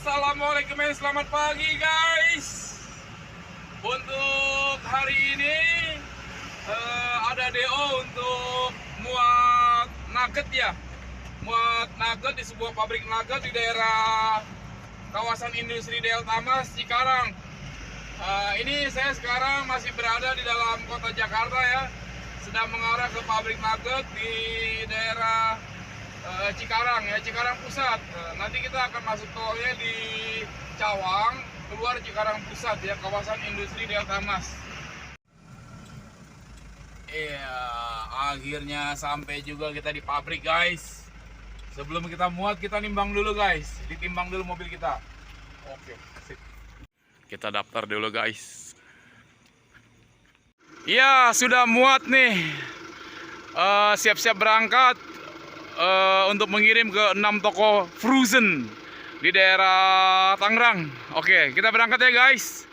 Assalamualaikum dan selamat pagi guys. Untuk hari ini ada DO untuk muat nugget ya. Muat nugget di sebuah pabrik nugget di daerah kawasan industri Delta Mas, Cikarang. Ini saya sekarang masih berada di dalam kota Jakarta ya. Sedang mengarah ke pabrik nugget di daerah Cikarang ya, Cikarang Pusat. Nanti kita akan masuk tolnya di Cawang, keluar Cikarang Pusat ya, kawasan industri Delta Mas. Iya, akhirnya sampai juga kita di pabrik guys. Sebelum kita muat, kita nimbang dulu guys. Ditimbang dulu mobil kita. Oke, sip. Kita daftar dulu guys. Iya, sudah muat nih. Siap-siap berangkat untuk mengirim ke 6 toko frozen di daerah Tangerang. Oke, kita berangkat ya guys.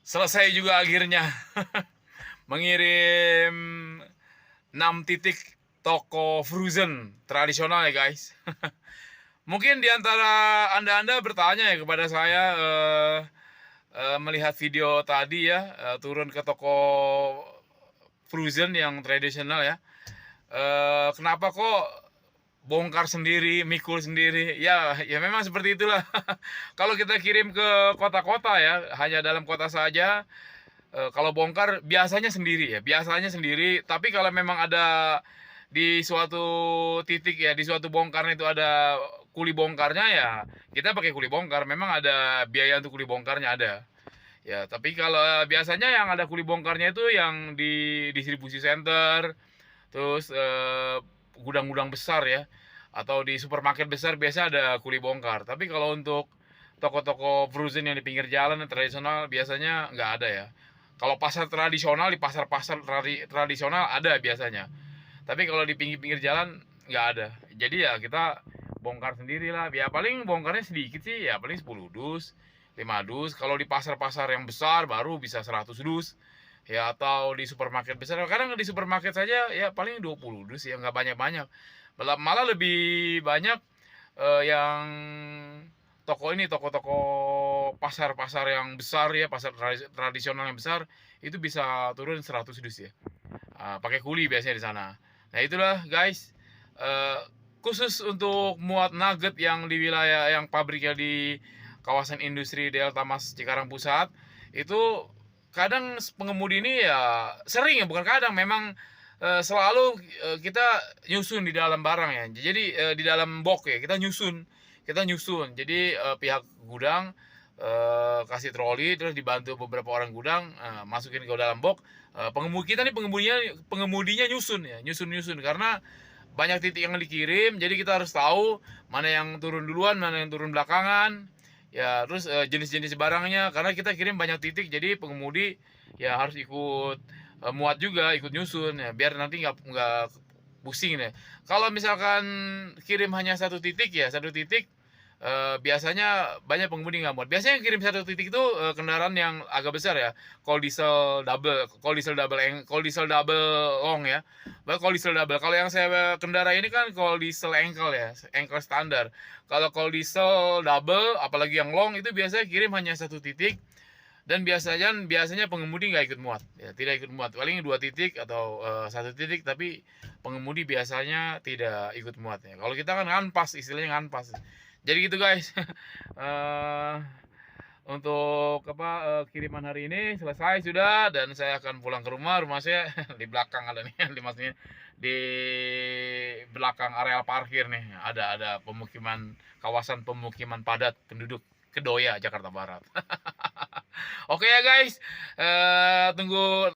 Selesai juga akhirnya mengirim 6 titik toko frozen tradisional ya guys. Mungkin diantara anda bertanya ya kepada saya melihat video tadi ya, turun ke toko frozen yang tradisional ya. Kenapa kok bongkar sendiri, mikul sendiri? Ya memang seperti itulah. Kalau kita kirim ke kota-kota ya, hanya dalam kota saja. Kalau bongkar biasanya sendiri ya, biasanya sendiri. Tapi kalau memang ada di suatu titik ya, di suatu bongkarnya itu ada kuli bongkarnya ya, kita pakai kuli bongkar. Memang ada biaya untuk kuli bongkarnya ada. Ya, tapi kalau biasanya yang ada kuli bongkarnya itu yang di distribusi center, terus gudang-gudang besar ya, atau di supermarket besar biasa ada kuli bongkar. Tapi kalau untuk toko-toko frozen yang di pinggir jalan yang tradisional biasanya nggak ada ya. Kalau pasar tradisional, di pasar-pasar tradisional ada biasanya. Tapi kalau di pinggir-pinggir jalan nggak ada. Jadi ya kita bongkar sendiri lah. Ya paling bongkarnya sedikit sih, ya paling 10 dus, 5 dus. Kalau di pasar-pasar yang besar baru bisa 100 dus. Ya atau di supermarket besar. Kadang di supermarket saja ya paling 20 dus ya, nggak banyak-banyak. Malah lebih banyak yang toko ini, toko-toko pasar-pasar yang besar ya, pasar tradisional yang besar itu bisa turun 100 dus ya. Pakai kuli biasanya di sana. Nah itulah guys, khusus untuk muat nugget yang di wilayah yang pabriknya di kawasan industri Delta Mas Cikarang Pusat itu kadang pengemudi ini ya sering ya, bukan kadang, memang selalu kita nyusun di dalam barang ya. Jadi di dalam box ya kita nyusun. Jadi pihak gudang kasih troli, terus dibantu beberapa orang gudang masukin ke dalam box. Pengemudi kita nih, pengemudinya nyusun ya, nyusun karena banyak titik yang dikirim, jadi kita harus tahu mana yang turun duluan, mana yang turun belakangan. Ya, terus jenis-jenis barangnya, karena kita kirim banyak titik, jadi pengemudi ya harus ikut muat juga, ikut nyusun ya, biar nanti nggak pusing deh. Kalau misalkan kirim hanya satu titik ya, satu titik biasanya banyak pengemudi nggak muat. Biasanya yang kirim satu titik itu kendaraan yang agak besar ya. Kalau diesel double long ya. Kalau diesel double. Kalau yang saya kendarai ini kan kalau diesel engkel ya, engkel standar. Kalau diesel double, apalagi yang long itu biasanya kirim hanya satu titik. Dan biasanya pengemudi nggak ikut muat, ya, tidak ikut muat, paling 2 titik atau satu titik, tapi pengemudi biasanya tidak ikut muat ya. Kalau kita kan nganpas, istilahnya nganpas. Jadi gitu guys. Eh, untuk kiriman hari ini selesai sudah, dan saya akan pulang ke rumah. Rumah saya di belakang ada nih, di belakang areal parkir nih, ada pemukiman, kawasan pemukiman padat penduduk Kedoya, Jakarta Barat. Oke ya guys, tunggu